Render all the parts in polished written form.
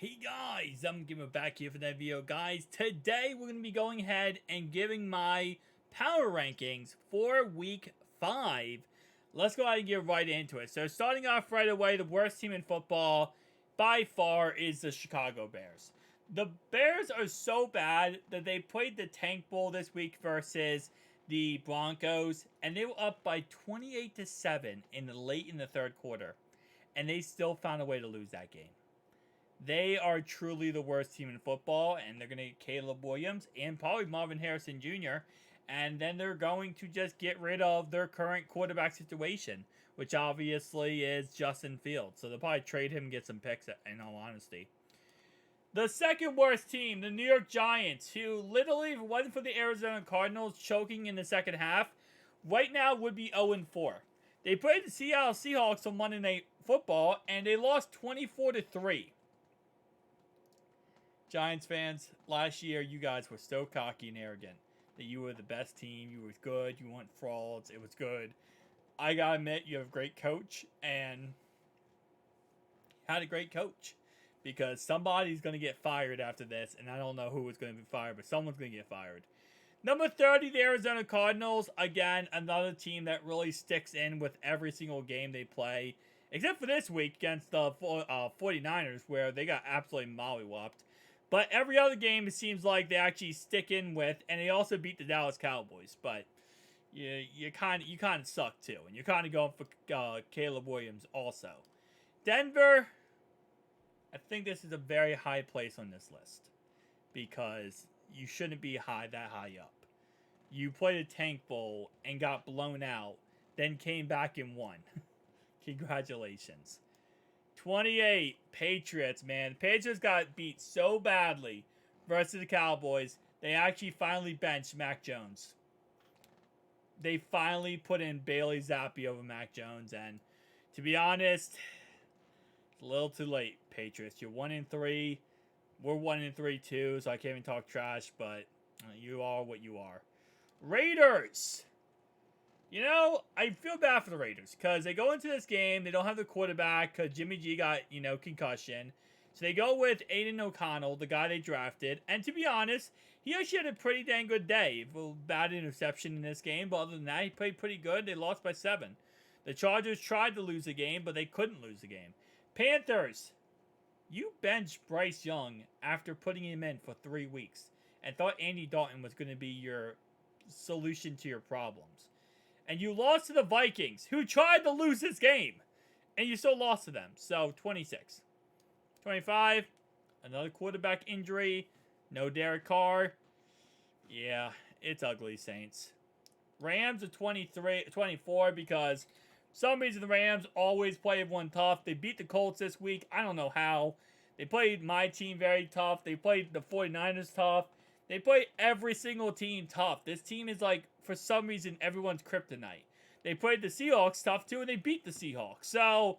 Hey guys, I'm Gamer back here for that video, guys. Today we're going to be going ahead and giving my power rankings for week 5. Let's go ahead and get right into it. So starting off right away, the worst team in football by far is the Chicago Bears. The Bears are so bad that they played the Tank Bowl this week versus the Broncos, and they were up by 28-7 late in the third quarter, and they still found a way to lose that game. They are truly the worst team in football, and they're going to get Caleb Williams and probably Marvin Harrison Jr., and then they're going to just get rid of their current quarterback situation, which obviously is Justin Fields. So they'll probably trade him and get some picks, in all honesty. The second worst team, the New York Giants, who literally, if it wasn't for the Arizona Cardinals choking in the second half, right now would be 0-4. They played the Seattle Seahawks on Monday Night Football, and they lost 24-3. Giants fans, last year you guys were so cocky and arrogant that you were the best team. You were good. You weren't frauds. It was good. I gotta admit, you have a great coach and had a great coach, because somebody's gonna get fired after this, and I don't know who is gonna be fired, but someone's gonna get fired. Number 30, the Arizona Cardinals. Again, another team that really sticks in with every single game they play, except for this week against the 49ers, where they got absolutely mollywopped. But every other game, it seems like they actually stick in with, and they also beat the Dallas Cowboys. But you kind of suck too, and you're kind of going for Caleb Williams also. Denver, I think this is a very high place on this list, because you shouldn't be that high up. You played a Tank Bowl and got blown out, then came back and won. Congratulations. 28, Patriots, man. Patriots got beat so badly versus the Cowboys, they actually finally benched Mac Jones. They finally put in Bailey Zappi over Mac Jones, and to be honest, it's a little too late, Patriots. You're 1-3. We're 1-3 too, so I can't even talk trash, but you are what you are. Raiders! You know, I feel bad for the Raiders, because they go into this game, they don't have the quarterback, because Jimmy G got, concussion. So they go with Aiden O'Connell, the guy they drafted, and to be honest, he actually had a pretty dang good day. A bad interception in this game, but other than that, he played pretty good. They lost by 7. The Chargers tried to lose the game, but they couldn't lose the game. Panthers! You benched Bryce Young after putting him in for 3 weeks, and thought Andy Dalton was going to be your solution to your problems. And you lost to the Vikings, who tried to lose this game, and you still lost to them. So, 26. 25, another quarterback injury. No Derek Carr. Yeah, it's ugly, Saints. Rams are 24, because for some reason the Rams always play everyone tough. They beat the Colts this week. I don't know how. They played my team very tough. They played the 49ers tough. They play every single team tough. This team is like, for some reason, everyone's kryptonite. They played the Seahawks tough too, and they beat the Seahawks. So,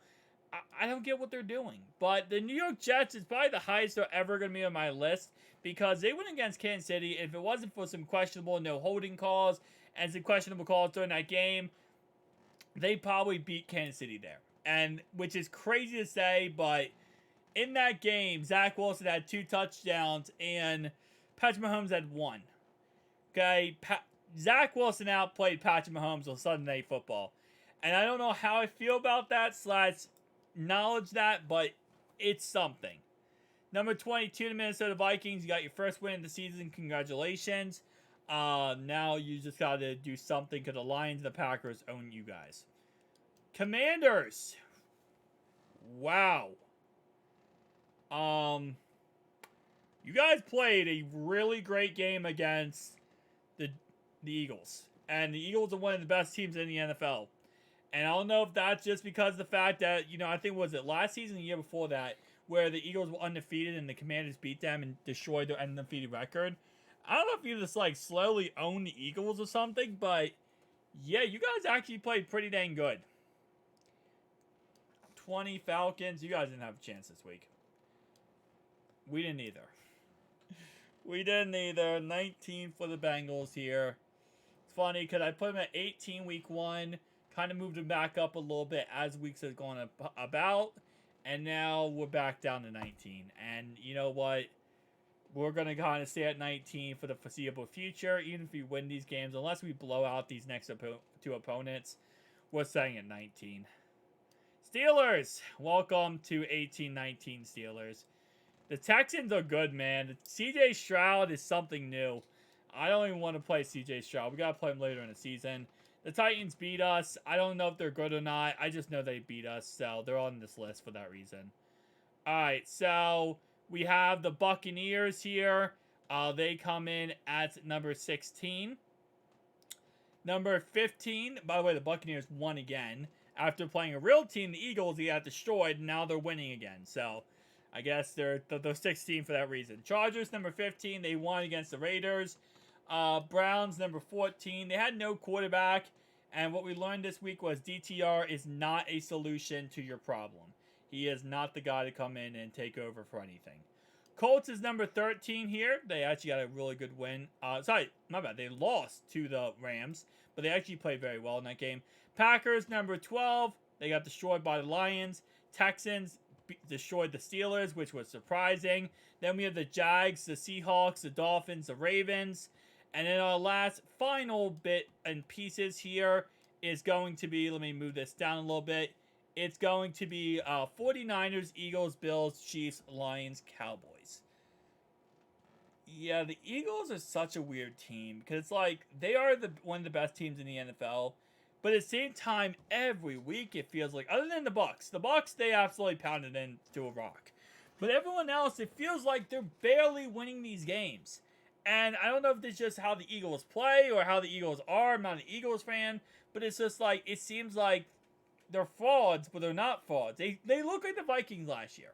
I don't get what they're doing. But the New York Jets is probably the highest they're ever going to be on my list, because they went against Kansas City. If it wasn't for some questionable no holding calls and some questionable calls during that game, they probably beat Kansas City there. And which is crazy to say, but in that game, Zach Wilson had 2 touchdowns and Patrick Mahomes had 1. Okay, Zach Wilson outplayed Patrick Mahomes on Sunday Night Football. And I don't know how I feel about that / knowledge that, but it's something. Number 22, the Minnesota Vikings. You got your first win of the season. Congratulations. Now you just got to do something, because the Lions and the Packers own you guys. Commanders. Wow. You guys played a really great game against the Eagles. And the Eagles are one of the best teams in the NFL. And I don't know if that's just because of the fact that, I think, was it last season or the year before that, where the Eagles were undefeated and the Commanders beat them and destroyed their undefeated record. I don't know if you just, slowly own the Eagles or something, but yeah, you guys actually played pretty dang good. 20 Falcons. You guys didn't have a chance this week. We didn't either. We didn't either. 19 for the Bengals here. It's funny, because I put them at 18 week 1. Kind of moved them back up a little bit as weeks have gone about. and now we're back down to 19. And you know what? We're going to kind of stay at 19 for the foreseeable future, even if we win these games. Unless we blow out these next two opponents, we're staying at 19. Steelers, welcome to 18-19 Steelers. The Texans are good, man. CJ Stroud is something new. I don't even want to play CJ Stroud. We got to play him later in the season. The Titans beat us. I don't know if they're good or not. I just know they beat us, so they're on this list for that reason. Alright, so we have the Buccaneers here. They come in at number 16. Number 15, by the way, the Buccaneers won again. After playing a real team, the Eagles, they got destroyed, and now they're winning again. So, I guess they're 16 for that reason. Chargers, number 15, they won against the Raiders. Browns, number 14, they had no quarterback. And what we learned this week was DTR is not a solution to your problem. He is not the guy to come in and take over for anything. Colts is number 13 here. They actually got a really good win. Sorry, my bad. They lost to the Rams, but they actually played very well in that game. Packers, number 12. They got destroyed by the Lions. Texans destroyed the Steelers, which was surprising. Then we have the Jags, the Seahawks, the Dolphins, the Ravens. And then our last final bit and pieces here is going to be, let me move this down a little bit. It's going to be 49ers, Eagles, Bills, Chiefs, Lions, Cowboys. Yeah, the Eagles are such a weird team because it's like they are one of the best teams in the NFL, but at the same time, every week it feels like, other than the Bucs, they absolutely pounded into a rock. But everyone else, it feels like they're barely winning these games. And I don't know if this is just how the Eagles play or how the Eagles are. I'm not an Eagles fan, but it's just like it seems like they're frauds, but they're not frauds. They look like the Vikings last year.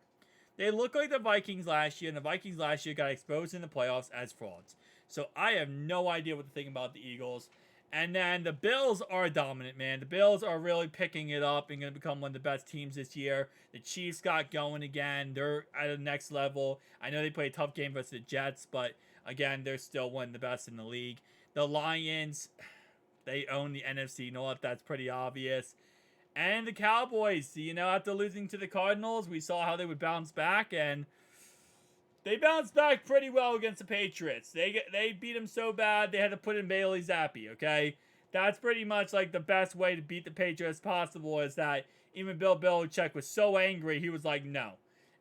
They look like the Vikings last year, and the Vikings last year got exposed in the playoffs as frauds. So I have no idea what to think about the Eagles. And then the Bills are dominant, man. The Bills are really picking it up and going to become one of the best teams this year. The Chiefs got going again. They're at the next level. I know they played a tough game versus the Jets, but again, they're still one of the best in the league. The Lions, they own the NFC North. That's pretty obvious. And the Cowboys, after losing to the Cardinals, we saw how they would bounce back, and they bounced back pretty well against the Patriots. They beat them so bad, they had to put in Bailey Zappi, okay? That's pretty much like the best way to beat the Patriots possible, is that even Bill Belichick was so angry, he was like, no.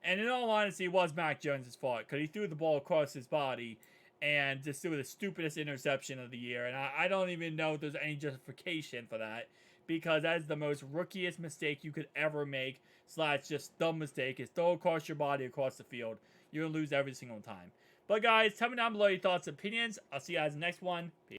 And in all honesty, it was Mac Jones' fault, because he threw the ball across his body and just threw the stupidest interception of the year. And I don't even know if there's any justification for that, because that is the most rookiest mistake you could ever make, / just dumb mistake, is throw across your body across the field. You're going to lose every single time. But guys, tell me down below your thoughts and opinions. I'll see you guys in the next one. Peace.